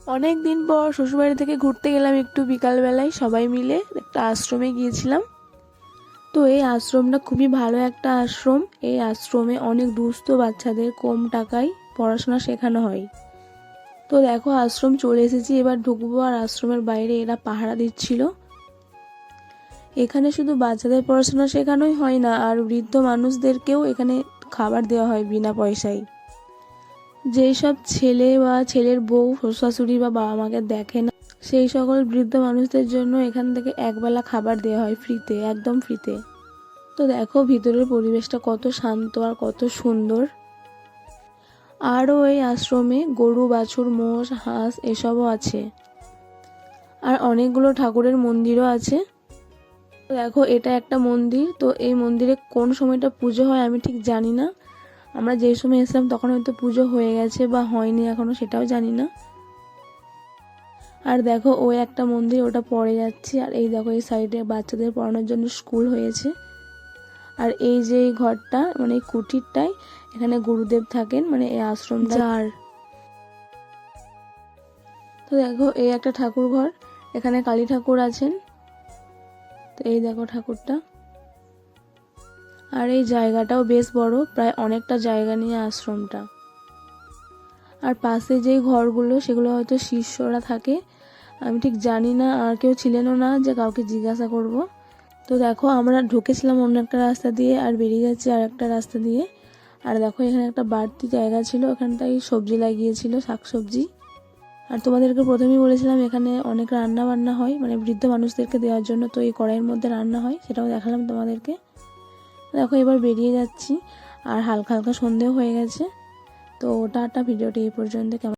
অনেক দিন পর শ্বশুরবাড়ি থেকে ঘুরতে গেলাম একটু বিকালবেলায় সবাই মিলে একটা আশ্রমে গিয়েছিলাম। তো এই আশ্রমটা খুবই ভালো একটা আশ্রম। এই আশ্রমে অনেক দুস্থ বাচ্চাদের কম টাকায় পড়াশোনা শেখানো হয়। তো দেখো আশ্রম চলে এসেছি, এবার ঢুকবো। আর আশ্রমের বাইরে এরা পাহারা দিচ্ছিল। এখানে শুধু বাচ্চাদের পড়াশোনা শেখানোই হয় না, আর বৃদ্ধ মানুষদেরকেও এখানে খাবার দেওয়া হয় বিনা পয়সায়। যেই সব ছেলে বা ছেলের বউ শ্বশুর শাশুড়ি বা বাবা মাকে দেখে না, সেই সকল বৃদ্ধ মানুষদের জন্য এখান থেকে একবেলা খাবার দেওয়া হয় ফ্রিতে, একদম ফ্রিতে। তো দেখো ভিতরের পরিবেশটা কত শান্ত আর কত সুন্দর। আরও এই আশ্রমে গরু, বাছুর, মোষ, হাঁস এসবও আছে। আর অনেকগুলো ঠাকুরের মন্দিরও আছে। দেখো এটা একটা মন্দির। তো এই মন্দিরে কোন সময়টা পুজো হয় আমি ঠিক জানি না। আমরা যে সময় এসেছিলাম তখন হয়তো পুজো হয়ে গেছে বা হয়নি এখনো, সেটাও জানি না। আর দেখো ওই একটা মন্দির, ওটা পড়ে যাচ্ছে। আর এই দেখো এই সাইডে বাচ্চাদের পড়ানোর জন্য স্কুল হয়েছে। আর এই যে এই ঘরটা মানে এই কুটিরটাই, এখানে গুরুদেব থাকেন, মানে এই আশ্রমটা যার। তো দেখো এই একটা ঠাকুর ঘর, এখানে কালী ঠাকুর আছেন। তো এই দেখো ঠাকুরটা। আর এই জায়গাটাও বেশ বড়, প্রায় অনেকটা জায়গা নিয়ে আশ্রমটা। আর পাশে যেই ঘরগুলো সেগুলো হয়তো শিষ্যরা থাকে, আমি ঠিক জানি না, আর কেউ ছিলেনও না যে কাউকে জিজ্ঞাসা করব। তো দেখো আমরা ঢুকেছিলাম অন্য একটা রাস্তা দিয়ে আর বেরিয়ে যাচ্ছি আর একটা রাস্তা দিয়ে। আর দেখো এখানে একটা বাড়তি জায়গা ছিল, ওখানটাই সবজি লাগিয়েছিল, শাকসবজি। আর তোমাদেরকে প্রথমেই বলেছিলাম এখানে অনেক রান্না বান্না হয়, মানে বৃদ্ধ মানুষদেরকে দেওয়ার জন্য। তো এই কড়াইয়ের মধ্যে রান্না হয়, সেটাও দেখালাম তোমাদেরকে। দেখো এবার বেরিয়ে যাচ্ছি, আর হালকা হালকা সন্ধেও হয়ে গেছে। তো টাটা, ভিডিওটি এই পর্যন্ত। কেমন